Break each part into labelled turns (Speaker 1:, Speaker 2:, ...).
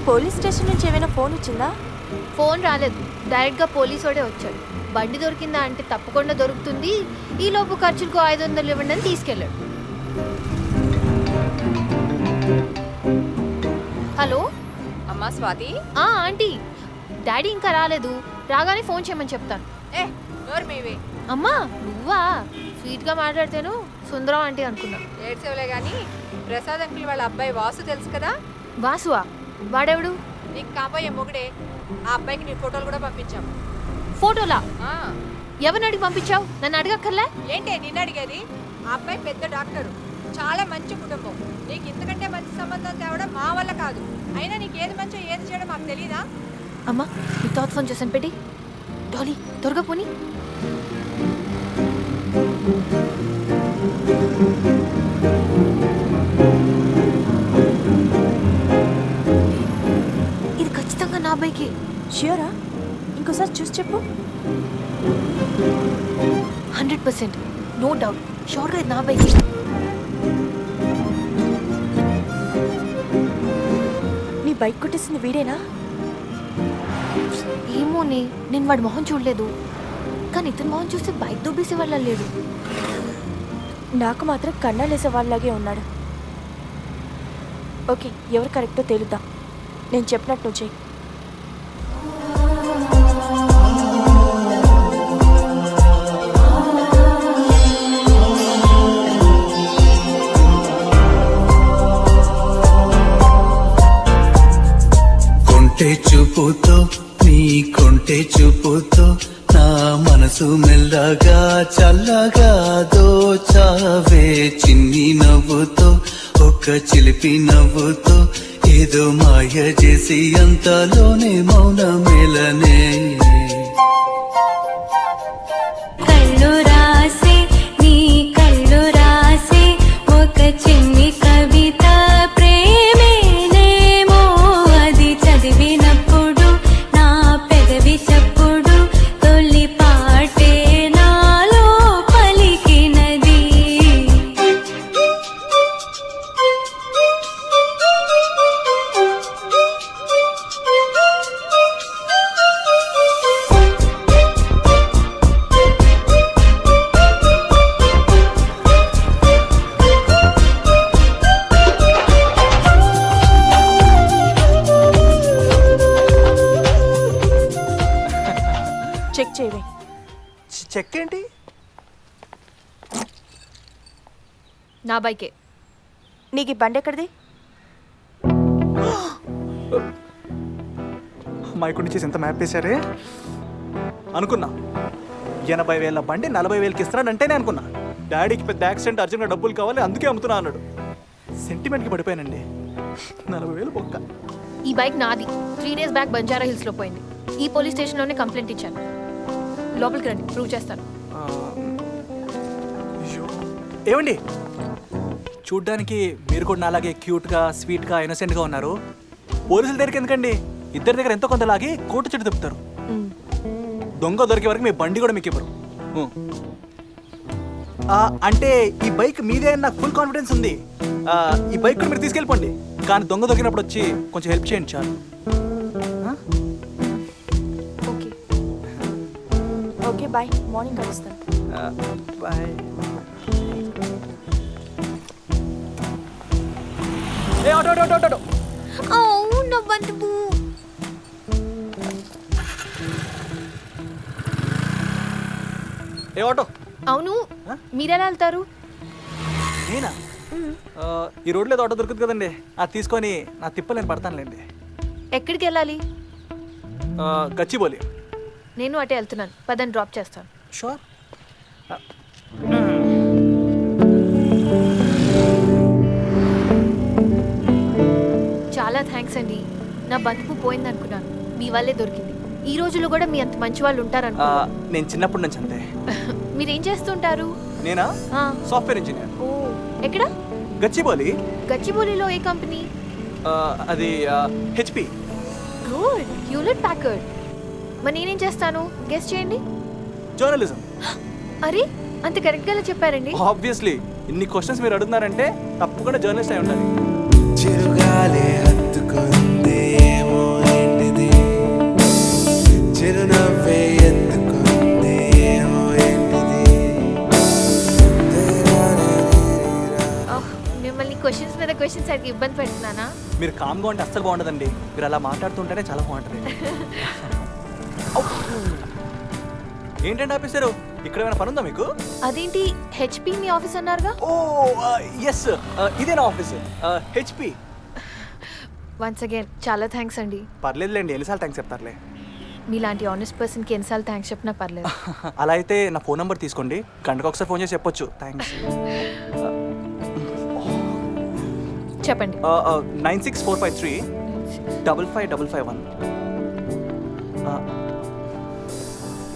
Speaker 1: Police station నుంచి ఏమైనా phone వచ్చిందా?
Speaker 2: ఫోన్ రాలేదు, డైరెక్ట్గా పోలీసు వాడే వచ్చాడు. బండి దొరికిందా అంటే తప్పకుండా దొరుకుతుంది, ఈలోపు ఖర్చులకు 500 ఇవ్వండి అని తీసుకెళ్ళాడు. హలో
Speaker 3: అమ్మా స్వాతి.
Speaker 2: ఆంటీ, డాడీ ఇంకా రాలేదు, రాగానే ఫోన్ చేయమని చెప్తాను.
Speaker 3: నోరు మీవే.
Speaker 2: అమ్మా నువ్వా? స్వీట్గా మాట్లాడితేను సుందరం ఆంటీ అనుకున్నా.
Speaker 3: ఏడ్చేవలే కానీ ప్రసాద్ అంకుల్ వాళ్ళ అబ్బాయి వాసు తెలుసు కదా?
Speaker 2: వాసువా? వాడెవడు?
Speaker 3: నీకు కాబోయే మొగుడే. ఆ అబ్బాయికి నీ ఫోటోలు కూడా పంపించాము.
Speaker 2: ఫోటోలా? ఎవరిని అడిగి పంపించావు? నన్ను అడగక్కర్లే.
Speaker 3: ఏంటే నిన్ను అడిగేది? ఆ అబ్బాయి పెద్ద డాక్టరు, చాలా మంచి కుటుంబం. నీకు ఇంతకంటే మంచి సంబంధం తేవడం మా వల్ల కాదు. అయినా నీకు ఏది మంచో ఏది చేయడం మాకు తెలీదా?
Speaker 2: అమ్మా నీ తాత ఫోన్ చేశాను, పెట్టి. డాలీ త్వరగా పోనీ. ఇది ఖచ్చితంగా నా అబ్బాయికి.
Speaker 1: ష్యూరా? ఇంకోసారి చూసి చెప్పు.
Speaker 2: 100%, నో డౌట్, షూర్గా ఇది నా అబ్బాయికి.
Speaker 1: నీ బైక్ కొట్టేసింది వీడేనా?
Speaker 2: ఏమోనే, నేను వాడి మొహం చూడలేదు, కానీ ఇతని మొహం చూస్తే బైక్ దొబ్బేసే వాళ్ళ లేడు.
Speaker 1: నాకు మాత్రం కన్నాలేసే వాళ్ళలాగే ఉన్నాడు. ఓకే, ఎవరు కరెక్టో తేలుద్దాం. నేను చెప్పినట్టు నువ్వు చెయ్యి.
Speaker 4: చూపుతో నీ కొంటె చూపుతో నా మనసు మెల్లగా చల్లగా దోచావే. చిన్ని నవ్వుతో ఒక చిలిపి నవ్వుతో ఏదో మాయ చేసి అంతలోనే మౌన మేలనే.
Speaker 5: కళ్ళు రాసే నీ కళ్ళు రాసే ఒక చిన్ని కవిత ప్రేమేనేమో. అది చదివినప్పుడు నా పెదవి చప్పుడు తొలి పాటే నాలో పలికినది.
Speaker 1: చెక్ చేయవే.
Speaker 6: చెక్ ఏంటి?
Speaker 2: నా బైకే.
Speaker 1: నీకు ఈ బండి ఎక్కడిది?
Speaker 6: మైకుడి నుంచి ఎంత మ్యాప్ వేశారే అనుకున్నా. 80,000 బండి 40,000కి ఇస్తున్నాడంటేనే అనుకున్నా. డాడీకి పెద్ద యాక్సిడెంట్, అర్జెంట్గా డబ్బులు కావాలి అందుకే అమ్ముతున్నా అన్నాడు. సెంటిమెంట్కి పడిపోయానండి. 40,000 బొక్క.
Speaker 2: ఈ బైక్ నాది. 3 days బ్యాక్ బంజారా హిల్స్లో పోయింది. ఈ పోలీస్ స్టేషన్లోనే కంప్లైంట్ ఇచ్చాను. లోపలికి రండి, ప్రూవ్ చేస్తాను.
Speaker 6: ఏమండి, చూడ్డానికి మీరు కూడా నాలాగే క్యూట్గా, స్వీట్గా, ఇన్నోసెంట్గా ఉన్నారు. పోలీసుల దగ్గరికి ఎందుకండి? ఇద్దరి దగ్గర ఎంతో కొంత లాగి కోర్టు చుట్టూ తిప్పుతారు. దొంగ దొరికే వరకు మీ బండి కూడా మీకు ఇవ్వరు. అంటే ఈ బైక్ మీదే అని నాకు ఫుల్ కాన్ఫిడెన్స్ ఉంది. ఈ బైక్ కూడా మీరు తీసుకెళ్ళిపోండి, కానీ దొంగ దొరికినప్పుడు వచ్చి కొంచెం హెల్ప్ చేయండి చాలు.
Speaker 2: Okay
Speaker 1: okay, bye. మార్నింగ్ కలుస్తాను.
Speaker 6: బాయ్. ఏ ఆటో ఆటో ఆటో ఆటో.
Speaker 2: నా బంధువు.
Speaker 6: ఏ ఆటో.
Speaker 2: అవును, మీరెలా వెళ్తారు?
Speaker 6: నేనా? ఈ రోడ్లో ఆటో దొరుకుతుంది కదండి, అది తీసుకొని నా తిప్పలు నేను పడతానులేండి.
Speaker 2: ఎక్కడికి వెళ్ళాలి?
Speaker 6: గచ్చిబౌలి.
Speaker 2: నేను అటే వెళ్తున్నాను, పదని డ్రాప్ చేస్తాను.
Speaker 6: షూర్.
Speaker 2: చాలా థ్యాంక్స్ అండి. నా బంధువు పోయింది అనుకున్నాను, మీ వల్లే దొరికింది. ఈ రోజుల్లో కూడా మీ అంత మంచి వాళ్ళు ఉంటారనుకో.
Speaker 6: నేను చిన్నప్పటి నుంచి అంతే.
Speaker 2: మీరేం చేస్తుంటారు?
Speaker 6: నేనా? Software engineer.
Speaker 2: ఓ, ఎక్కడ?
Speaker 6: గచ్చిబౌలి.
Speaker 2: గచ్చిబౌలిలో ఏ కంపెనీ?
Speaker 6: అది హెచ్పి.
Speaker 2: Good, Hewlett Packard. మరి నేనేం చేస్తాను, గెస్ చేయండి.
Speaker 6: జర్నలిజం.
Speaker 2: అరే, అంత కరెక్ట్గా చెప్పారండి.
Speaker 6: ఆబ్వియస్లీ ఇన్ని క్వశ్చన్స్ మీరు అడుగుతున్నారంటే తప్పకుండా జర్నలిస్ట్ అయి ఉండాలి.
Speaker 4: చిరుగాలే హత్తుకుందే
Speaker 2: మాట్లాడుతున్నానా?
Speaker 6: మీరు కామ్గా ఉంటే అస్సలు బాగుండదండి. మీరు అలా మాట్లాడుతుంటేనే చాలా బాగుంటుంది. ఏంటండి ఆఫీసరు, ఇక్కడ ఏమైనా పని ఉందా మీకు?
Speaker 2: అదేంటి హెచ్పి మీ ఆఫీస్ అన్నారుగా?
Speaker 6: ఓ ఎస్, ఇదే నా ఆఫీస్, హెచ్పి.
Speaker 2: వన్స్ అగైన్ చాలా థ్యాంక్స్ అండి.
Speaker 6: పర్లేదులేండి, ఎన్నిసార్లు థ్యాంక్స్ చెప్తారులే.
Speaker 2: మీలాంటి ఆనెస్ట్ పర్సన్కి ఎన్నిసార్లు థ్యాంక్స్ చెప్పినా పర్లేదు.
Speaker 6: అలా అయితే నా ఫోన్ నెంబర్ తీసుకోండి, గంటకు ఒకసారి ఫోన్ చేసి చెప్పొచ్చు. థ్యాంక్స్.
Speaker 2: చెప్పండి.
Speaker 6: 9645355551.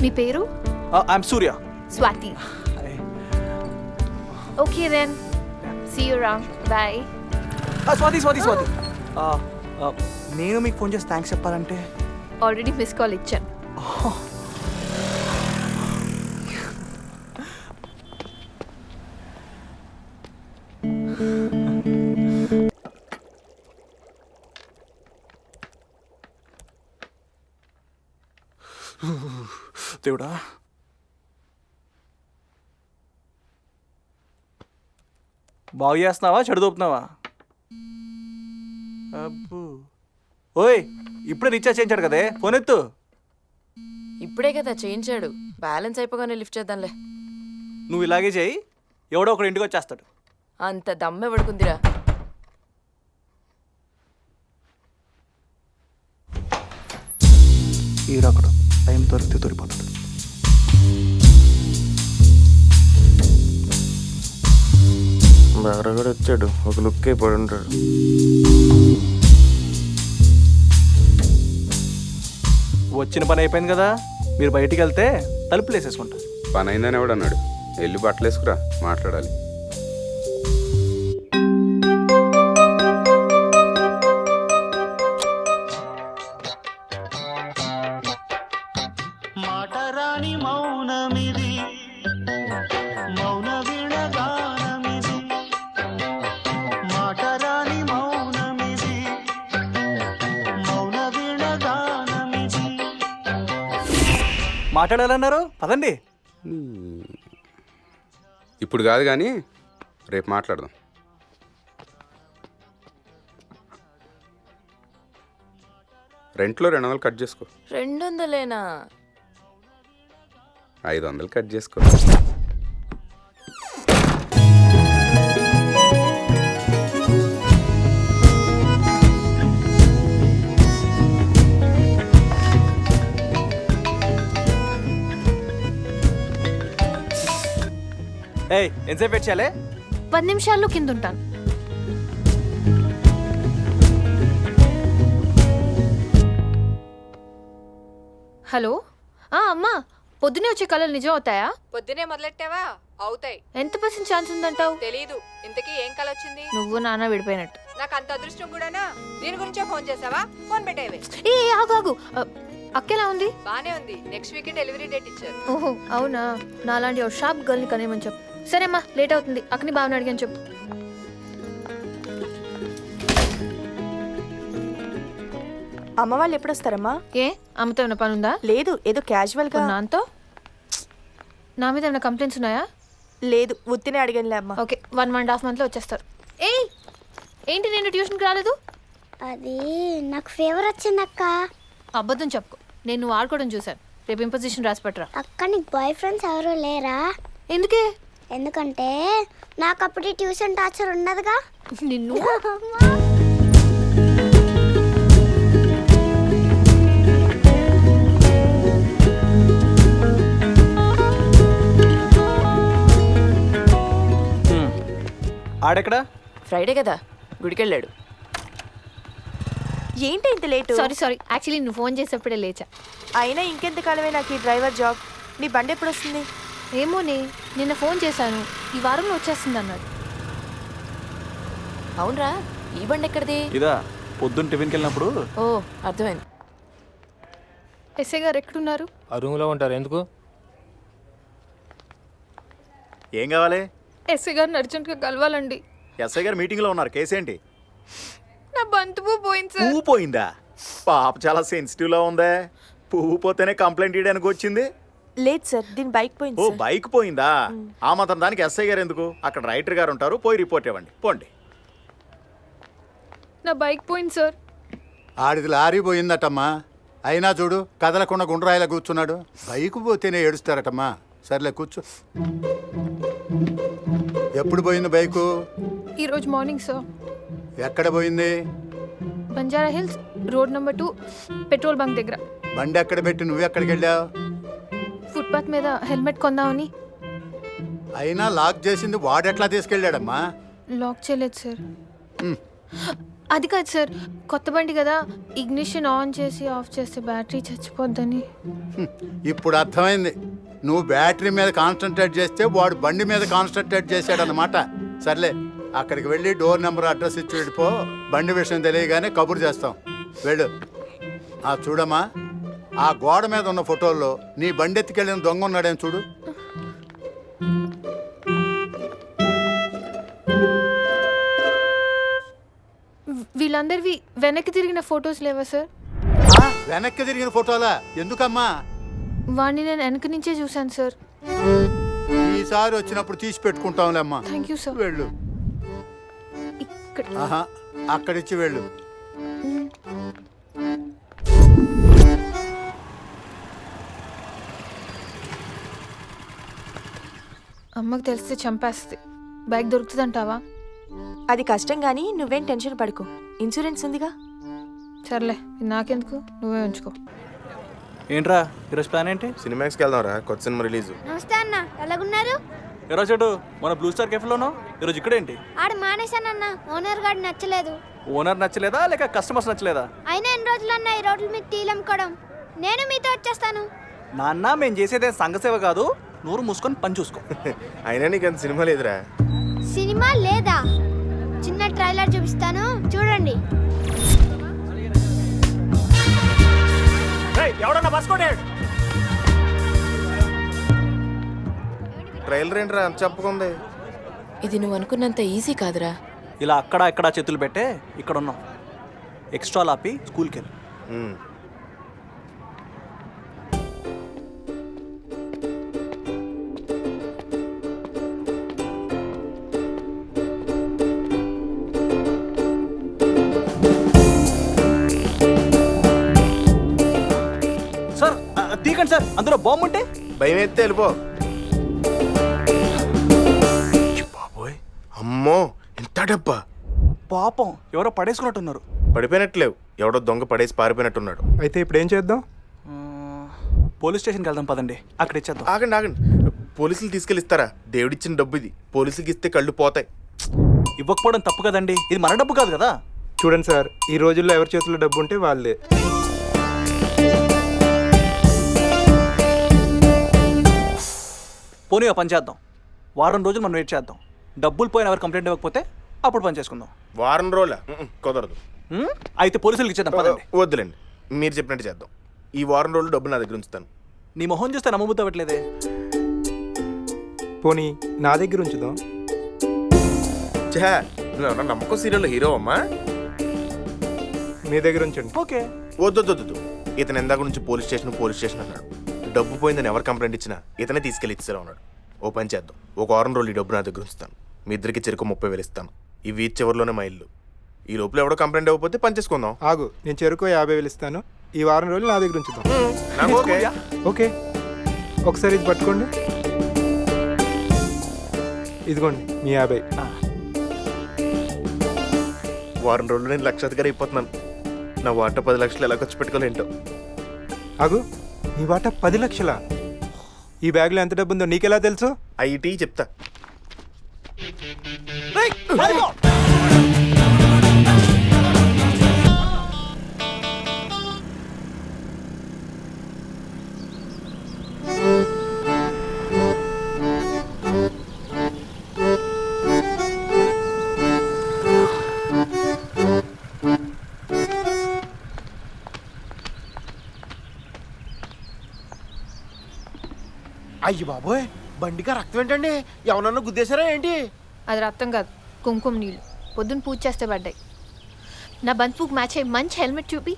Speaker 2: మీ పేరు?
Speaker 6: I'm Surya.
Speaker 2: Swathi. Okay then, see you around. Bye.
Speaker 6: Swathi. నేను మీకు ఫోన్ చేసి థ్యాంక్స్ చెప్పాలంటే
Speaker 2: ఆల్రెడీ మిస్ కాల్ ఇచ్చాను.
Speaker 6: దేవుడా, బాగు చేస్తున్నావా చెడు దోపుతున్నావా? అబ్బో, ఓయ్ ఇప్పుడే రీఛార్జ్ చేయించాడు కదే, ఫోన్ ఎత్తు.
Speaker 1: ఇప్పుడే కదా చేయించాడు, బ్యాలెన్స్ అయిపోగానే లిఫ్ట్ చేద్దాంలే.
Speaker 6: నువ్వు ఇలాగే చేయి, ఎవడో ఒకడు ఇంటికి వచ్చేస్తాడు.
Speaker 1: అంత దమ్మె పడుకుందిరా.
Speaker 6: ఈడొకడు టైం దొరికితే దొరికిపోతాడు.
Speaker 7: బాగా కూడా వచ్చాడు, ఒక లుక్ అయిపోయి ఉంటాడు.
Speaker 6: వచ్చిన పని అయిపోయింది కదా, మీరు బయటికి వెళ్తే తలుపులు వేసేసుకుంటా.
Speaker 8: పని అయిందని ఎవడు అన్నాడు? వెళ్ళి బట్టలు వేసుకురా, మాట్లాడాలి.
Speaker 4: మాటరాని మౌనమిది, మౌన వినగానమిది, మాటరాని మౌనమిది, మౌన వినగానమిది.
Speaker 6: మాట్లాడాలన్నారు, పదండి.
Speaker 8: ఇప్పుడు కాదు కానీ రేపు మాట్లాడదాం. రెంట్లో 200 కట్ చేసుకో.
Speaker 1: 200లేనా?
Speaker 8: 500 కట్ చేసుకో.
Speaker 6: ఏయ్ ఎంతసేపు పెట్టాలే?
Speaker 2: 10 నిమిషాల్లో కింద ఉంటాను. హలో. అమ్మా, పొద్దునే వచ్చే కళలు నిజం అవుతాయా?
Speaker 3: పొద్దునే మొదలెట్టావా? అవుతాయి.
Speaker 2: ఎంత % ఛాన్స్ ఉందంటావు?
Speaker 3: తెలీదు. ఇంతకీ ఏం కల వచ్చింది?
Speaker 2: నువ్వు నాన్న విడిపోయినట్టు.
Speaker 3: నాకు అంత అదృష్టం కూడానా? దీని గురించే ఫోన్ చేసావా? ఫోన్ పెట్టేవి.
Speaker 2: ఏ ఆగు. అక్కెలా ఉంది?
Speaker 3: బానే ఉంది. నెక్స్ట్ వీకెండ్ డెలివరీ డేట్ ఇచ్చారు.
Speaker 2: ఓహో అవునా. నాలాంటి ఒక షాప్ గర్ల్ని కనేమని చెప్పు. సరేమ్మా, లేట్ అవుతుంది. అక్కని బావని అడిగాను చెప్పు.
Speaker 1: అమ్మ వాళ్ళు ఎప్పుడు వస్తారమ్మా?
Speaker 2: ఏ అమ్మతో ఏమైనా పని ఉందా?
Speaker 1: లేదు, ఏదో క్యాజువల్గా.
Speaker 2: నాతో నా మీద ఏమైనా కంప్లైంట్స్ ఉన్నాయా?
Speaker 1: లేదు, ఉత్తినే అడిగానులే అమ్మా.
Speaker 2: ఓకే, 1.5 మంత్లో వచ్చేస్తారు. ఏయ్ ఏంటి, నేను ట్యూషన్కి రాలేదు?
Speaker 9: అది నాకు ఫీవర్ వచ్చిందక్క.
Speaker 2: అబద్ధం చెప్పుకో. నేను నువ్వు ఆడుకోవడం చూశాను. రేపు ఇంపోజిషన్ రాసి పట్టరా.
Speaker 9: అక్క నీకు బాయ్ ఫ్రెండ్స్ ఎవరు లేరా?
Speaker 2: ఎందుకే?
Speaker 9: ఎందుకంటే నాకు అప్పుడు ట్యూషన్ టార్చర్ ఉండదుగా.
Speaker 2: నిన్ను
Speaker 6: ఆడెక్కడా?
Speaker 1: ఫ్రైడే కదా, గుడికెళ్ళాడు. ఏంటి ఇంత లేటు?
Speaker 2: సారీ యాక్చువల్లీ నువ్వు ఫోన్ చేసేప్పుడే లేచా.
Speaker 1: అయినా ఇంకెంతకాలమే నాకు ఈ డ్రైవర్ జాబ్. నీ బండి ఎప్పుడు వస్తుంది?
Speaker 2: ఏమోనే, నిన్న ఫోన్ చేశాను, ఈ వారంలో వచ్చేస్తుంది అన్నాడు.
Speaker 1: అవునరా, ఈ బండి ఎక్కడిది?
Speaker 6: ఇదా, పొద్దున్న టిఫిన్కి వెళ్ళినప్పుడు.
Speaker 1: ఓ అర్థమైంది.
Speaker 2: ఎస్ఐ గారు ఎక్కడున్నారు?
Speaker 7: ఆ రూమ్లో ఉంటారు. ఎందుకు?
Speaker 10: ఏం కావాలి?
Speaker 2: ఎస్ఐ గారిని అర్జెంట్గా కలవాలండి.
Speaker 10: ఎస్ఐ గారు మీటింగ్లో ఉన్నారు. కేసు ఏంటి?
Speaker 2: నా బంతి పువ్వు పోయింది సార్.
Speaker 10: పువ్వు పోయిందా? పాప చాలా సెన్సిటివ్లో ఉందే. పువ్వు పోతేనే కంప్లైంట్ ఇవ్వడానికి వచ్చింది.
Speaker 1: లేదు సార్, దీని బైక్ పోయింది
Speaker 10: ఓ
Speaker 1: సార్.
Speaker 10: బైక్ పోయిందా? ఆ మాత్రం దానికి ఎస్ఐ గారు ఎందుకు? అక్కడ రైటర్ గారు ఉంటారు, పోయి రిపోర్ట్ ఇవ్వండి. పోండి.
Speaker 2: నా బైక్ పోయింది సార్.
Speaker 10: ఆడిది లారీ పోయిందటమ్మా. అయినా చూడు కదలకుండా గుండ్రాయిలా కూర్చున్నాడు. బైకు పోతేనే ఏడుస్తారటమ్మా. సర్లే కూర్చో. ఎప్పుడు పోయింది బైకు?
Speaker 2: ఈరోజు మార్నింగ్ సార్.
Speaker 10: ఎక్కడ పోయింది?
Speaker 2: Banjara hills road number 2 petrol bunk దగ్గర.
Speaker 10: బండి ఎక్కడ పెట్టి నువ్వెక్కడికి వెళ్ళావు?
Speaker 2: ఫుట్పాత్ మీద హెల్మెట్ కొందామని.
Speaker 10: అయినా లాక్ చేసింది వాడెట్లా తీసుకెళ్ళాడమ్మా?
Speaker 2: లాక్ చేయలేదు సార్. అది కాదు సార్, కొత్త బండి కదా, ఇగ్నిషన్ ఆన్ చేసి ఆఫ్ చేస్తే బ్యాటరీ చచ్చిపోద్దని.
Speaker 10: ఇప్పుడు అర్థమైంది. నువ్వు బ్యాటరీ మీద కాన్సన్ట్రేట్ చేస్తే వాడు బండి మీద కాన్సన్ట్రేట్ చేశాడనమాట. సర్లే అక్కడికి వెళ్ళి డోర్ నెంబర్ అడ్రస్ ఇచ్చి వెళ్ళిపో. బండి విషయం తెలియగానే కబురు చేస్తాం. వెళ్ళు. చూడమ్మా, ఆ గోడ మీద ఉన్న ఫోటోల్లో నీ బండి ఎత్తుకెళ్ళిన దొంగ ఉన్నాడేం చూడు.
Speaker 2: వీళ్ళందరివి వెనక్కి తిరిగిన ఫొటోస్ లేవా సార్?
Speaker 10: వెనక్కి తిరిగిన ఫోటోలా? ఎందుకమ్మా?
Speaker 2: వాడిని నేను వెనక నుంచే చూశాను సార్.
Speaker 10: ఈసారి వచ్చినప్పుడు తీసి పెట్టుకుంటాంలే అమ్మా.
Speaker 2: Thank you sir.
Speaker 10: వెళ్ళు.
Speaker 2: ఇక్కడ
Speaker 10: అక్కడిచ్చి వెళ్ళు.
Speaker 2: అమ్మకి తెలిస్తే చంపేస్తుంది. బైక్ దొరుకుతుందంటావా?
Speaker 1: అది కష్టం కానీ నువ్వేం టెన్షన్ పడుకో, ఇన్సూరెన్స్ ఉందిగా.
Speaker 2: సర్లే, నాకెందుకు, నువ్వే ఉంచుకో.
Speaker 6: ఏంట్రా ఈరోజు ప్లాన్ ఏంటి?
Speaker 7: సినిమాక్స్కి వెళ్దాంరా, కొత్త సినిమా రిలీజ్.
Speaker 9: నమస్తే అన్న, ఎలాగున్నారు?
Speaker 6: ఈరోజు చెడు మన బ్లూ స్టార్ కెఫేలోనో. ఈరోజు ఇక్కడేంటి?
Speaker 9: ఆడ మానేశానన్న, ఓనర్ గారు నచ్చలేదు.
Speaker 6: ఓనర్ నచ్చలేదా లేక కస్టమర్స్ నచ్చలేదా?
Speaker 9: అయినా ఎన్ని రోజులన్నా ఈ రోడ్ల మీద టీలు అమ్ముకోవడం. నేను మీతో వచ్చేస్తాను.
Speaker 6: నాన్న మేము చేసేదే సంఘసేవ కాదు, నోరు మూసుకొని పని చూసుకో.
Speaker 7: అయినా నీకు అంత సినిమా లేదురా.
Speaker 9: సినిమా లేదా? చిన్న ట్రైలర్ చూపిస్తాను, చూడండి.
Speaker 10: ఎవడన్నా బస్కోడాడు?
Speaker 7: ట్రైలర్ ఏంట్రా అంత చెప్పుకుంది?
Speaker 1: ఇది నువ్వు అనుకున్నంత ఈజీ కాదురా.
Speaker 6: ఇలా అక్కడ ఇక్కడ చేతులు పెట్టే ఇక్కడ ఉన్నాం. ఎక్స్ట్రా ఆపి స్కూల్కి వెళ్ళి. సార్ తీకండి సార్, అందులో బాంబు ఉంటే.
Speaker 7: భయం ఎత్తే వెళ్ళిపో. బాబోయ్, అమ్మో ఎంత డబ్బా!
Speaker 6: పాపం ఎవరో పడేసుకున్నట్టున్నారు.
Speaker 7: పడిపోయినట్లేవు, ఎవడో దొంగ పడేసి పారిపోయినట్టున్నాడు.
Speaker 6: అయితే ఇప్పుడు ఏం చేద్దాం? పోలీస్ స్టేషన్కి వెళ్దాం పదండి, అక్కడ ఇచ్చేద్దాం.
Speaker 7: ఆగండి, పోలీసులు తీసుకెళ్ళిస్తారా? దేవుడిచ్చిన డబ్బు ఇది, పోలీసులకి ఇస్తే కళ్ళు పోతాయి.
Speaker 6: ఇవ్వకపోవడం తప్పు కదండి, ఇది మన డబ్బు కాదు కదా.
Speaker 11: చూడండి సార్, ఈ రోజుల్లో ఎవరి చేతుల్లో డబ్బు ఉంటే వాళ్ళే.
Speaker 6: పోనీ పని చేద్దాం, వారం రోజులు మనం వెయిట్ చేద్దాం. డబ్బులు పోయిన ఎవరు కంప్లైంట్ ఇవ్వకపోతే అప్పుడు పని చేసుకుందాం.
Speaker 7: వారం రోజులా? కుదరదు.
Speaker 6: అయితే పోలీసులకు ఇచ్చేద్దాం పదండి.
Speaker 7: వద్దులేండి, మీరు చెప్పినట్టు చేద్దాం. ఈ వారం రోజులు డబ్బు నా దగ్గర ఉంచుతాను.
Speaker 6: నీ మొహం చూస్తే నమ్మబుద్ధి అవ్వట్లేదే.
Speaker 11: పోనీ నా దగ్గర ఉంచుదాం.
Speaker 7: నువ్వు నమ్మకం సీరియల్లో హీరో అమ్మా.
Speaker 11: మీ దగ్గర ఉంచండి.
Speaker 6: ఓకే.
Speaker 7: వద్దు, ఇతను ఎందాక నుంచి పోలీస్ స్టేషన్ అన్నాడు. డబ్బు పోయిందని ఎవరు కంప్లైంట్ ఇచ్చినా ఇతనే తీసుకెళ్ళి ఇచ్చేలా ఉన్నాడు. ఓ పని చేద్దాం, ఒక వారం రోజులు ఈ డబ్బు నా దగ్గర ఉంచుతాను. మీ ఇద్దరికి చెరుకు 30,000 ఇస్తాను. ఈ వీచ్ చివరిలోనే మా ఇల్లు. ఈ లోపల ఎవడో కంప్లైంట్ ఇవ్వకపోతే పని చేసుకుందాం.
Speaker 11: ఆగు, నేను చెరుకు 50,000 ఇస్తాను. ఈ వారం రోజులు నా దగ్గర ఉంచుదాం. ఓకే, ఒకసారి ఇది పట్టుకోండి. ఇదిగోండి మీ 50.
Speaker 7: వారం రోజులు నేను లక్షాధికారి అయిపోతున్నాను. నా వాటా 10 లక్షలు ఎలా ఖర్చు పెట్టుకోలేంటో.
Speaker 11: ఆగు, నీ వాటా 10 లక్షలా? ఈ బ్యాగ్లో ఎంత డబ్బు ఉందో నీకెలా తెలుసు?
Speaker 7: ఐటీ చెప్తా.
Speaker 12: అయ్యి బాబోయ్, బండిగా రక్తం ఏంటండి? ఎవరన్నా గుద్దేశారా ఏంటి?
Speaker 2: అది రక్తం కాదు, కుంకుమ నీళ్ళు. పొద్దున్న పూజ చేస్తే పడ్డాయి. నా బంతిపూకు మ్యాచ్ అయ్యి మంచి హెల్మెట్ చూపి.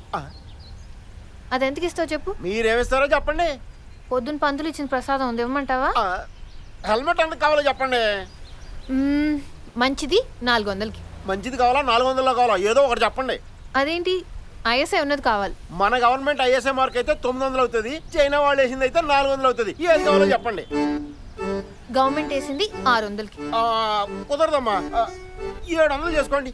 Speaker 2: అది ఎంతకి ఇస్తావు చెప్పు?
Speaker 12: మీరేమిస్తారో చెప్పండి.
Speaker 2: పొద్దున్న పంతులు ఇచ్చిన ప్రసాదం ఉంది, ఇవ్వమంటావా?
Speaker 12: హెల్మెట్ ఎంత కావాలో చెప్పండి.
Speaker 2: మంచిది 400కి.
Speaker 12: మంచిది కావాలా 400లో కావాలా ఏదో ఒకటి చెప్పండి.
Speaker 2: అదేంటి ఐఎస్ఐ ఉన్నది కావాలి.
Speaker 12: మన గవర్నమెంట్ ఐఎస్ఐ మార్క్ అయితే 900 అవుతుంది, చైనా వాళ్ళు వేసింది అయితే 400 అవుతుంది. ఏది కావాలో చెప్పండి.
Speaker 2: గవర్నమెంట్ వేసింది 600కి.
Speaker 12: కుదరదమ్మా, 700 చేసుకోండి.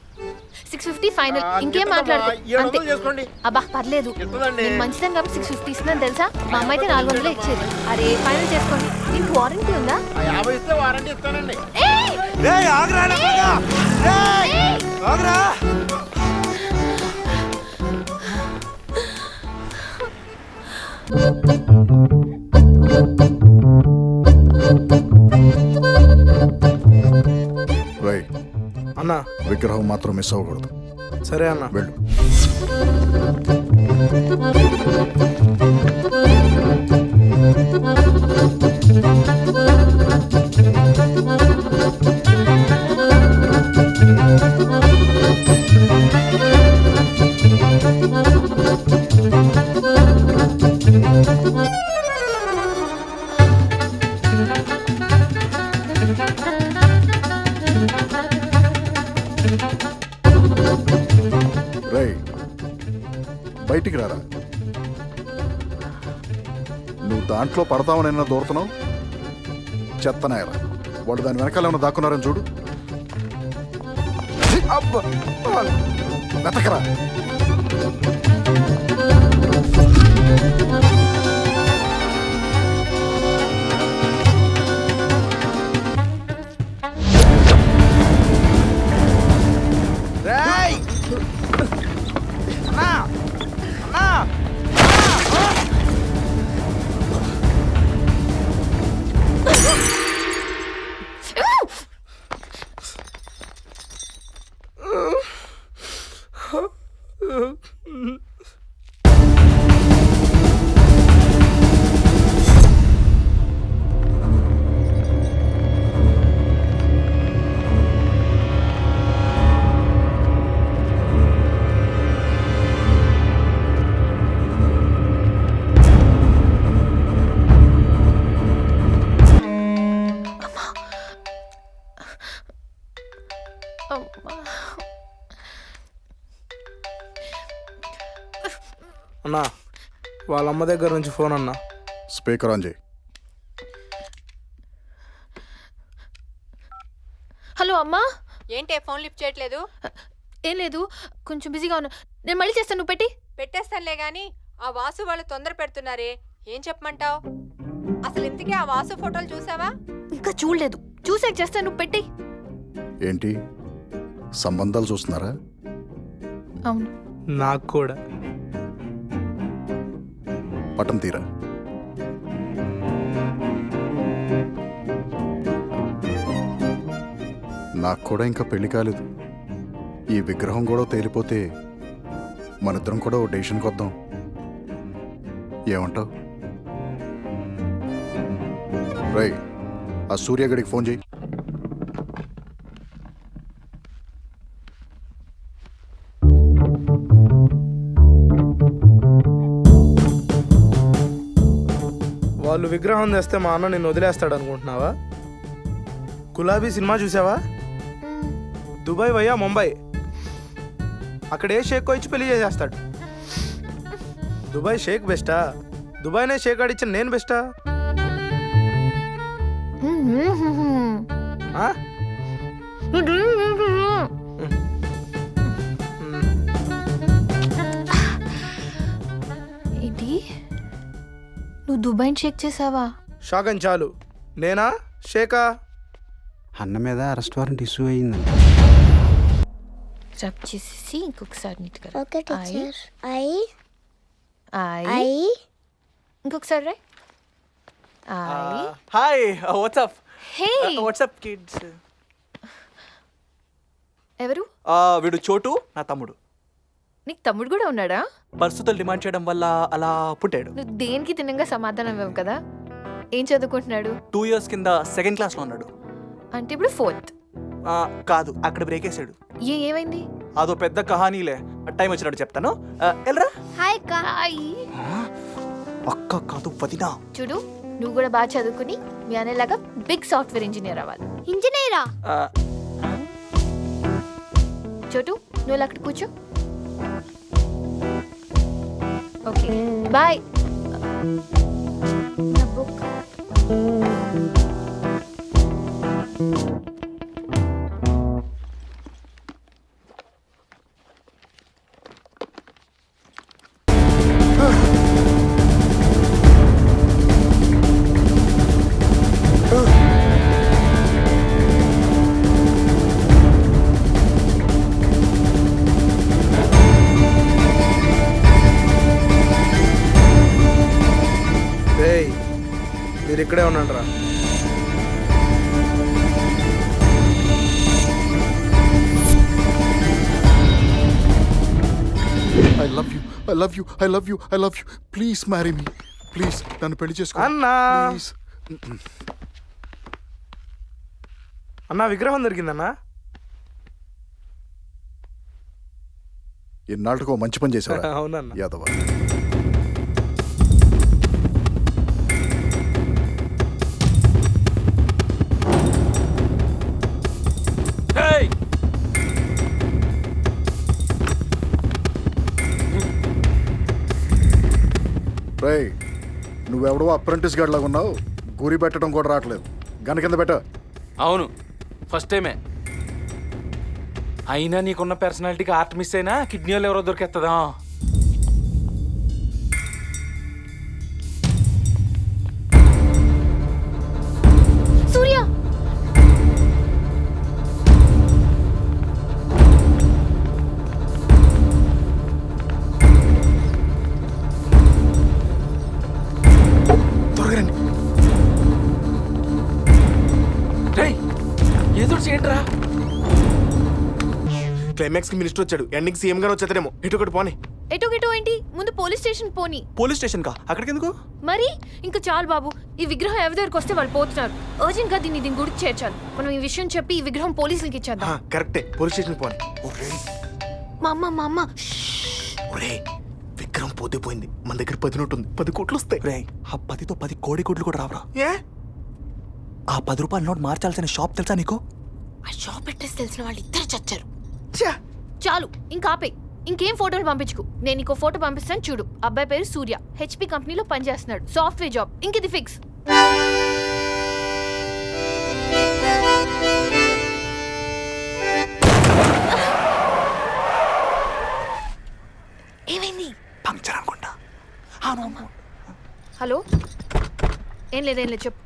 Speaker 2: 650 ఫైనల్. ఇంకేం మాట్లాడదు.
Speaker 12: 700 చేసుకోండి.
Speaker 2: అబ్బా పర్లేదు, నేను మంచిదని కాబట్టి 650 ఇస్తున్నాను తెలుసా. మా అమ్మ అయితే 400 ఇచ్చేది. అరే ఫైనల్ చేసుకోండి. నీకు వారంటీ ఉందా?
Speaker 12: 50 ఇస్తే వారంటీ ఇస్తానండి.
Speaker 11: అన్నా
Speaker 10: విగ్రహం మాత్రం మిస్ అవ్వకూడదు.
Speaker 11: సరే అన్న.
Speaker 10: వెళ్ళు. బయటికి రారా. నువ్వు దాంట్లో పడతావనైనా దూరుతున్నావు. చెత్తనాయరా, వాడు దాని వెనకాల ఏమైనా దాక్కున్నారని చూడు. వెతకరా.
Speaker 11: అన్నా వాళ్ళ అమ్మ దగ్గర నుంచి ఫోన్ అన్నా.
Speaker 10: స్పీకర్ ఆన్ చేయి.
Speaker 2: హలో అమ్మా.
Speaker 3: ఏంటే ఫోన్ లిఫ్ట్ చేయట్లేదు?
Speaker 2: ఏం లేదు, కొంచెం బిజీగా ఉన్నా. నేను మళ్ళీ చేస్తాను, నువ్వు పెట్టి.
Speaker 3: పెట్టేస్తానులే గాని ఆ వాసు వాళ్ళు తొందర పెడుతున్నారే, ఏం చెప్పమంటావు? అసలు ఇంతకీ ఆ వాసు ఫోటోలు చూసావా?
Speaker 2: ఇంకా చూడలేదు, చూసాక చేస్తాను, నువ్వు పెట్టి.
Speaker 10: ఏంటి సంబంధాలు చూస్తున్నారా?
Speaker 2: అవును.
Speaker 11: నాకు కూడా.
Speaker 10: పటం తీరా. నాకు కూడా ఇంకా పెళ్లి కాలేదు. ఈ విగ్రహం కూడా తేలిపోతే మనిద్దరం కూడా ఓ డెసిషన్కి వద్దాం. ఏమంటావు? రై, ఆ సూర్యగడికి ఫోన్ చేయి.
Speaker 11: వాళ్ళు విగ్రహం తెస్తే మా అన్న నిన్ను వదిలేస్తాడు అనుకుంటున్నావా? గులాబీ సినిమా చూసావా? దుబాయ్ వయ్యా ముంబై, అక్కడ ఏ షేక్ ఇచ్చి పెళ్లి చేసేస్తాడు. దుబాయ్ షేక్ బెస్టా, దుబాయ్నే షేక్ ఆడిచ్చిన నేను బెస్టా?
Speaker 2: ఏంటి, నువ్వు దుబాయ్ని షేక్ చేసావా?
Speaker 11: షాక్ అని చాలు. నేనా షేకా?
Speaker 8: అన్న మీద అరెస్ట్ వారెంట్ ఇష్యూ అయ్యిందండి.
Speaker 2: రబ్ చేసేసి ఇంకొకసారి నీట్గా.
Speaker 9: Okay teacher. I
Speaker 2: I
Speaker 9: I
Speaker 2: ఇంకొకసారి రా. I
Speaker 6: hi, WhatsApp.
Speaker 2: Hey
Speaker 6: WhatsApp kids.
Speaker 2: ఎవరు?
Speaker 6: వీడు చోటు, నా తమ్ముడు.
Speaker 2: నీకు తమ్ముడు కూడా ఉన్నాడా?
Speaker 6: పరిస్థితులు డిమాండ్ చేయడం వల్ల అలా పుట్టాడు.
Speaker 2: నువ్వు దేనికి తినంగా సమాధానం ఇవ్వవు కదా. ఏం చదువుకుంటున్నాడు?
Speaker 6: 2 years కింద 2nd class లో ఉన్నాడు.
Speaker 2: అంటే ఇప్పుడు 4th.
Speaker 6: కాదు, అక్కడ బ్రేక్ వేసాడు.
Speaker 2: ఏమైంది?
Speaker 6: అదో పెద్ద కహానీలే, టైం వచ్చినట్టు చెప్తాను. ఎల్రా.
Speaker 9: హాయ్ కా.
Speaker 6: అక్క కాదు వదినా.
Speaker 2: చూడు, నువ్వు కూడా బాగా చదువుకుని మీ అనేలాగా బిగ్ సాఫ్ట్వేర్ ఇంజనీర్ అవ్వాలి.
Speaker 9: ఇంజనీరా?
Speaker 2: చోటు నువ్వు అక్కడ కూర్చో. Okay bye. నా బుక్.
Speaker 11: ఏయ్ మీరు ఇక్కడే ఉన్నాడు రా.
Speaker 13: I love you I love you I love you I love you please marry me please నన్ను పెళ్లి చేసుకో
Speaker 11: అన్నా
Speaker 13: ప్లీజ్.
Speaker 11: అన్నా విగ్రహం దొరికిందన్నా.
Speaker 13: ఎన్నాళ్ళకో మంచి పని చేశావు
Speaker 11: అవునన్నా.
Speaker 13: యాదవ. రేయ్ నువ్వెవడో అప్రెంటిస్ గార్డ్ లాగా ఉన్నావు. గురి పెట్టడం కూడా రావట్లేదు. గన కింద పెట్ట.
Speaker 14: అవును ఫస్ట్ టైమే. అయినా నీకున్న పర్సనాలిటీకి ఆర్ట్ మిస్ అయినా కిడ్నీలో ఎవరో దొరికేస్తుందా?
Speaker 2: సూర్య
Speaker 14: ఏదో చేయండిరా.
Speaker 7: క్లైమాక్స్ కి మినిస్టర్ వచ్చాడు, ఎండింగ్ సీఎం గారు వచ్చేదేమో. ఇటు ఒకటి పోనీ.
Speaker 2: ఎటు గిటు ఏంటి? ముందు పోలీస్ స్టేషన్ పోనీ.
Speaker 6: పోలీస్ స్టేషన్ కా? అక్కడికి ఎందుకు?
Speaker 2: మరి ఇంకా చాలు బాబు. ఈ విగ్రహం ఎవరి దగ్గరికి వస్తే వాళ్ళు పోతున్నారు. అర్జెంట్ గా దీన్ని గుడికి చేర్చాలి. మనం ఈ విషయం చెప్పి ఈ విగ్రహం పోలీసులకి ఇచ్చేద్దాం.
Speaker 7: కరెక్టే, పోలీస్ స్టేషన్ పోనీ.
Speaker 2: మా అమ్మ
Speaker 7: ఒరే విక్రమ్ పోతే పోయింది, మన దగ్గర 10 నోటు ఉంది. 10 కోట్లు వస్తాయి.
Speaker 6: రే ఆ 10తో 10 కోడి గుడ్లు కూడా రావరా?
Speaker 7: ఏ
Speaker 6: ఆ 10 రూపాయల నోట్ మార్చాల్సిన షాప్ తెలుసా నీకు?
Speaker 2: ఆ షాప్ అడ్రస్ తెలిసిన వాళ్ళు ఇద్దరు చచ్చారు. చాలు ఇంకా ఆపే. ఇంకేం ఫోటోలు పంపించుకు. నేను నీకు ఫోటో పంపిస్తాను చూడు. అబ్బాయి పేరు సూర్య, హెచ్పి కంపెనీలో పనిచేస్తున్నాడు. Software job. ఇంక ఇది ఫిక్స్. ఏమైంది?
Speaker 6: పంక్చర్ అనుకుంటా.
Speaker 2: హలో ఏం లేదు చెప్పు.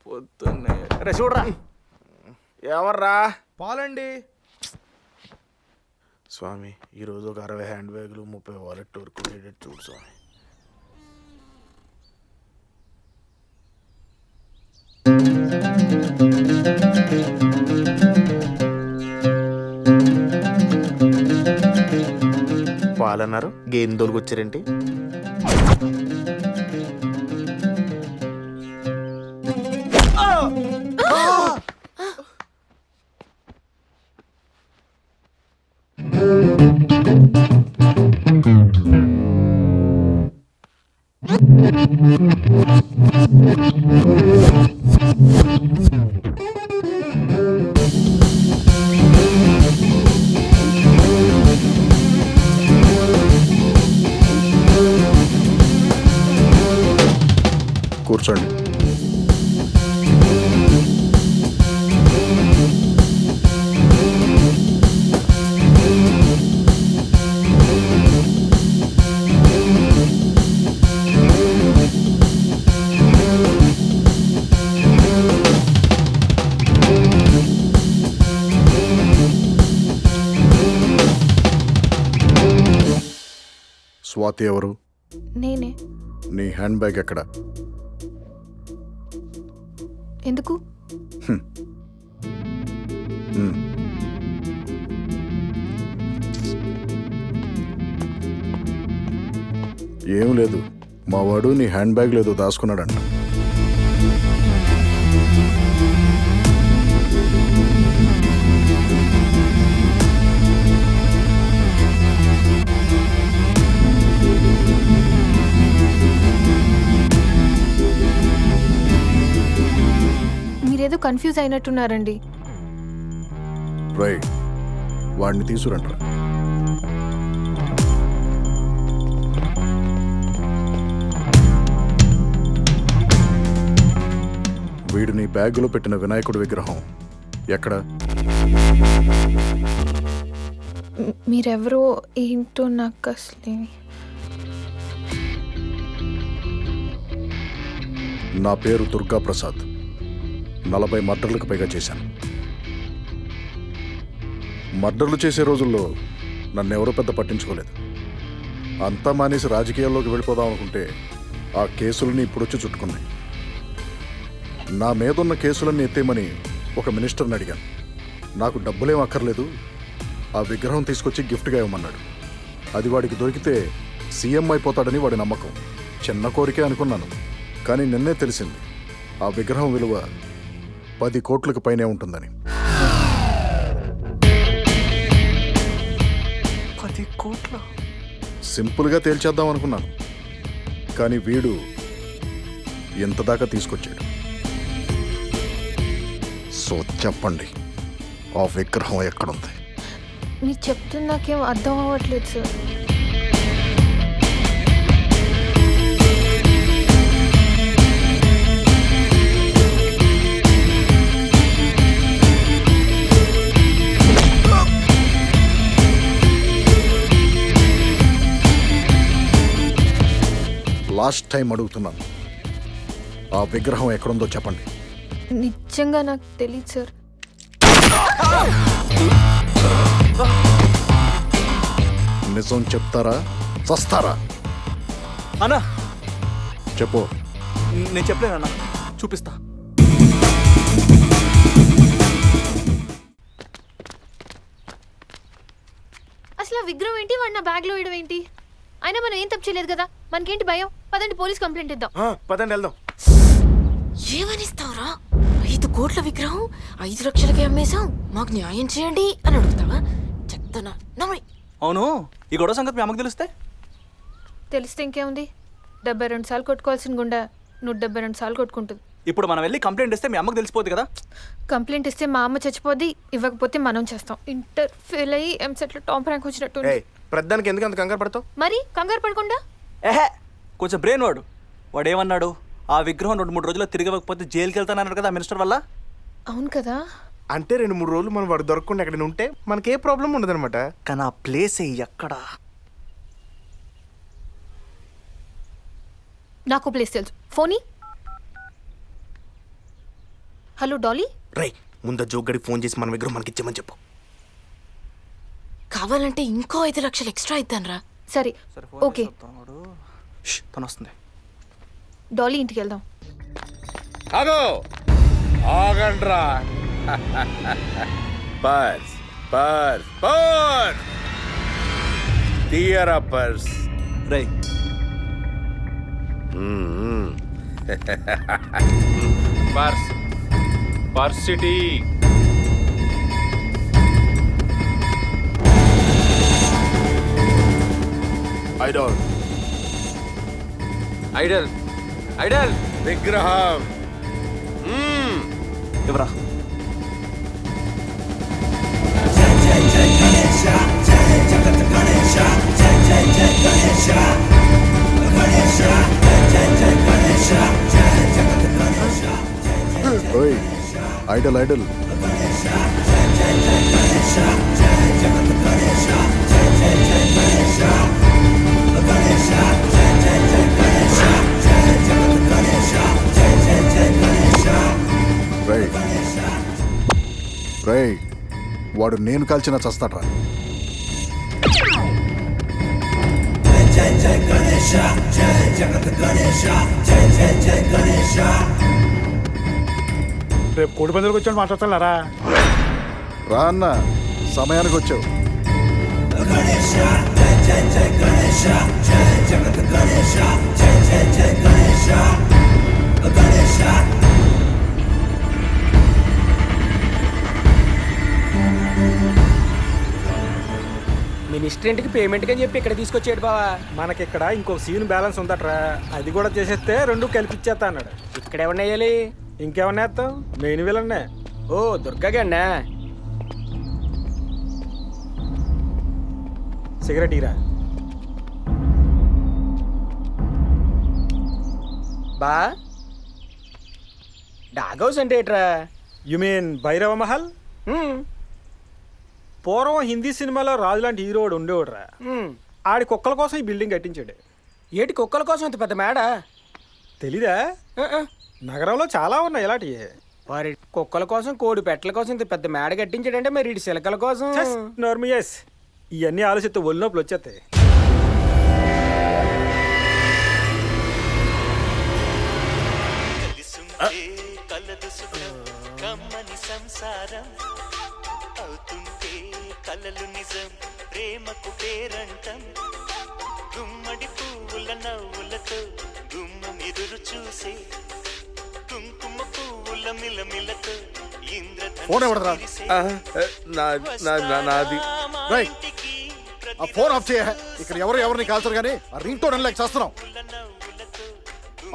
Speaker 14: పొద్దున్నే
Speaker 11: చూడరా.
Speaker 14: ఎవర్రా?
Speaker 11: పాలండి.
Speaker 7: స్వామి ఈరోజు ఒక 60 హ్యాండ్ బ్యాగులు 30 వాలెట్ వరకు క్రెడిట్ చూడు స్వామి. పాలన్నారు గేమ్ దొరికొచ్చారేంటి?
Speaker 13: కూర్చోండి. స్వాతి ఎవరు?
Speaker 2: నేనే.
Speaker 13: నీ హ్యాండ్ బ్యాగ్ ఎక్కడ?
Speaker 2: ఎందుకు?
Speaker 13: ఏం లేదు, మా వాడు నీ హ్యాండ్ బ్యాగ్ లేదో దాచుకున్నాడంట.
Speaker 2: మీరేదో కన్ఫ్యూజ్ అయినట్టున్నారండి.
Speaker 13: రైట్, వాడిని తీసుకురంట్రా. వీడు నీ బ్యాగులో పెట్టిన వినాయకుడి విగ్రహం ఎక్కడ?
Speaker 2: మీరెవరో ఏంటో నాకు అసలు.
Speaker 13: నా పేరు దుర్గా ప్రసాద్. 40 మర్డర్లకు పైగా చేశాను. మర్డర్లు చేసే రోజుల్లో నన్నెవరూ పెద్ద పట్టించుకోలేదు. అంతా మానేసి రాజకీయాల్లోకి వెళ్ళిపోదాం అనుకుంటే ఆ కేసులని ఇప్పుడొచ్చి చుట్టుకున్నాయి. నా మీదున్న కేసులన్నీ ఎత్తేయమని ఒక మినిస్టర్ని అడిగాను. నాకు డబ్బులేం అక్కర్లేదు, ఆ విగ్రహం తీసుకొచ్చి గిఫ్ట్గా ఇవ్వమన్నాడు. అది వాడికి దొరికితే సీఎం అయిపోతాడని వాడి నమ్మకం. చిన్న కోరికే అనుకున్నాను, కానీ నిన్నే తెలిసింది ఆ విగ్రహం విలువ 10 కోట్లకు పైనే ఉంటుందని.
Speaker 6: 10 కోట్ల?
Speaker 13: సింపుల్గా తేల్చేద్దాం అనుకున్నాను, కానీ వీడు ఎంత దాకా తీసుకొచ్చాడు. సో చెప్పండి, ఆ విగ్రహం ఎక్కడుంది?
Speaker 2: మీరు చెప్తుంది నాకేం అర్థం అవ్వట్లేదు సార్.
Speaker 13: లాస్ట్ టైం అడుగుతున్నాను, ఆ విగ్రహం ఎక్కడుందో చెప్పండి.
Speaker 2: నిజంగా నాకు తెలియదు సార్.
Speaker 13: నిజం చెప్తారా చస్తారా?
Speaker 6: అన్నా
Speaker 13: చెప్పు.
Speaker 6: నేను చెప్పలేనన్నా, చూపిస్తా.
Speaker 2: అసలు ఆ విగ్రహం ఏంటి, వాడు నా బ్యాగ్లో వేయడం ఏంటి? అయినా మనం ఏం తప్పు చేయలేదు కదా, మనకేంటి భయం? పదండి పోలీస్ కంప్లైంట్ ఇద్దాం.
Speaker 12: పదండి వెళ్దాం.
Speaker 1: ఏమనిస్తావురా? 5 కోట్ల విగ్రహం 5 లక్షలకి అమ్మేశాం, మాకు న్యాయం చేయండి అని అడుగుతావా? చెప్తానా నమ్మని.
Speaker 6: అవును, ఈ గొడవ సంగతి మీ అమ్మకి తెలిస్తే?
Speaker 2: తెలిస్తే ఇంకేముంది, 72 సార్లు కొట్టుకోవాల్సిన గుండా 172 సార్లు కొట్టుకుంటుంది.
Speaker 6: ఇప్పుడు మనం వెళ్ళి కంప్లైంట్ ఇస్తే మీ అమ్మకి తెలిసిపోద్ది కదా.
Speaker 2: కంప్లైంట్ ఇస్తే మా అమ్మ చచ్చిపోద్ది, ఇవ్వకపోతే మనం చేస్తాం. ఇంటర్ ఫెయిల్ అయ్యి ఎంసెట్లో టాప్ ర్యాంక్ వచ్చినట్టు.
Speaker 7: ప్రధానికి ఎందుకు అంత కంగారు పడతావు?
Speaker 2: మరి కంగారు పడకుండా
Speaker 6: ఏహే, కొంచెం బ్రెయిన్ వాడు ఏమన్నాడు? ఆ విగ్రహం 2-3 రోజుల్లో తిరిగి ఇవ్వకపోతే జైలుకి వెళ్తానన్నాడు కదా మినిస్టర్ వల్ల.
Speaker 2: అవును కదా.
Speaker 7: అంటే 2-3 రోజులు మనం వాడు దొరకకుండా ఎక్కడ ఉంటే మనకి ఏ ప్రాబ్లం ఉండదన్నమాట.
Speaker 6: కానీ ఆ ప్లేస్ ఎక్కడ?
Speaker 2: నాకు ప్లేస్ తెలుసు, ఫోనీ. Hello Dolly.
Speaker 7: రై, ముందు జోగ్గడికి ఫోన్ చేసి మన విగ్రహం మనకి ఇచ్చామని చెప్పు.
Speaker 1: కావాలంటే ఇంకో 5 లక్షలు ఎక్స్ట్రా ఇద్దానరా.
Speaker 2: సరే ఓకే.
Speaker 6: తను వస్తుంది.
Speaker 2: డాలీ ఇంటికి వెళ్దాం.
Speaker 8: అగో ఆగండ్రా. పర్స్ పర్స్ పర్స్ తీయరా పర్స్.
Speaker 6: రై
Speaker 14: purse purse city.
Speaker 7: Idol
Speaker 14: idol idol
Speaker 8: విగ్రహం.
Speaker 6: ఎవరా?
Speaker 13: ఓయ్ ఐడల్ ఐడల్. రేయ్, వాడు నేను కాల్చిన చస్తాడ్రా.
Speaker 12: రేపు కోడి పందులకు వచ్చాడు మాట్లాడతారా?
Speaker 13: రా అన్న, సమయానికి వచ్చావు.
Speaker 12: మినిస్ట్రెంట్కి పేమెంట్ అని చెప్పి ఇక్కడ తీసుకొచ్చాడు బావా.
Speaker 14: మనకిక్కడ ఇంకొక సీన్ బ్యాలెన్స్ ఉందట్రా, అది కూడా చేసేస్తే రెండు కలిపిచ్చేస్తా అన్నాడు.
Speaker 12: ఇక్కడ ఏమన్నా వేయాలి?
Speaker 14: ఇంకేమన్నా వేస్తాం, మెయిన్ విలన్నే.
Speaker 12: ఓ దుర్గాగా అన్నా.
Speaker 14: సిగరెట్ ఇరా.
Speaker 12: బా డాగ్ హౌస్ అంటే ఏట్రా?
Speaker 14: You mean Bhairava Mahal? పూర్వం హిందీ సినిమాలో రాజు లాంటి హీరోడు ఉండేవాడురా. ఆడి కుక్కల కోసం ఈ బిల్డింగ్ కట్టించాడు.
Speaker 12: ఏటి కుక్కల కోసం ఇంత పెద్ద మేడ?
Speaker 14: తెలీదా? నగరంలో చాలా ఉన్నాయి ఇలాంటివి.
Speaker 12: వారి కుక్కల కోసం, కోడి పెట్టల కోసం ఇంత పెద్ద మేడ కట్టించాడంటే మరి ఇటు చిలకల కోసం.
Speaker 14: నార్మల్ ఇవన్నీ ఆలోచిస్తే ఒళ్ళు నొప్పులు వచ్చేస్తాయి.
Speaker 4: సంసారం అవుతుంటే కలలు నిజం, ప్రేమకు పేరంటం, గుమ్మడి పువ్వుల నవ్వులతో గుమ్మం ఎదురు చూసే కుంకుమ పువ్వుల మిలమిలతో
Speaker 13: నాది. ఆ ఫోన్ ఆఫ్ చేయ. ఇక్కడ ఎవరిని కాల్చరు కానీ ఆ రింగ్ టోన్ లేక చేస్తున్నాం.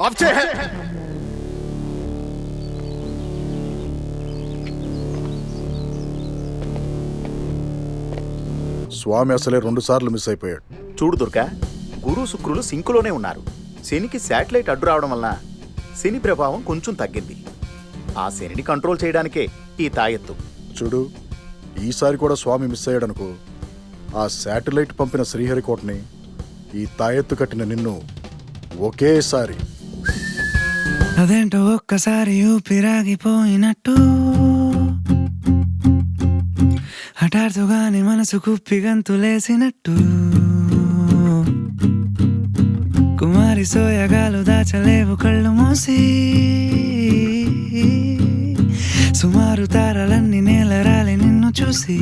Speaker 13: ఆఫ్ చేయ. స్వామి అసలే 2 సార్లు మిస్ అయిపోయాడు.
Speaker 15: చూడు దుర్గా, గురు శుక్రులు సింకులోనే ఉన్నారు. శనికి శాటిలైట్ అడ్డు రావడం వలన శని ప్రభావం కొంచెం తగ్గింది. ఆ శనిని కంట్రోల్ చేయడానికే ఈ తాయెత్తు.
Speaker 13: చూడు, ఈసారి కూడా స్వామి మిస్ అయ్యాడనుకో, ఆ శాటిలైట్ పంపిన శ్రీహరికోటని, ఈ తాయెత్తు కట్టిన నిన్ను ఒకేసారి.
Speaker 4: అదేంటో ఒక్కసారి ఊపిరాగిపోయినట్టు, హఠాత్తుగానే మనసు కుప్పి గంతులేసినట్టు, కుమారి సోయగాలు దాచలేవు కళ్ళు మూసి, సుమారు తారలన్నీ నేలరాలి నిన్ను చూసి.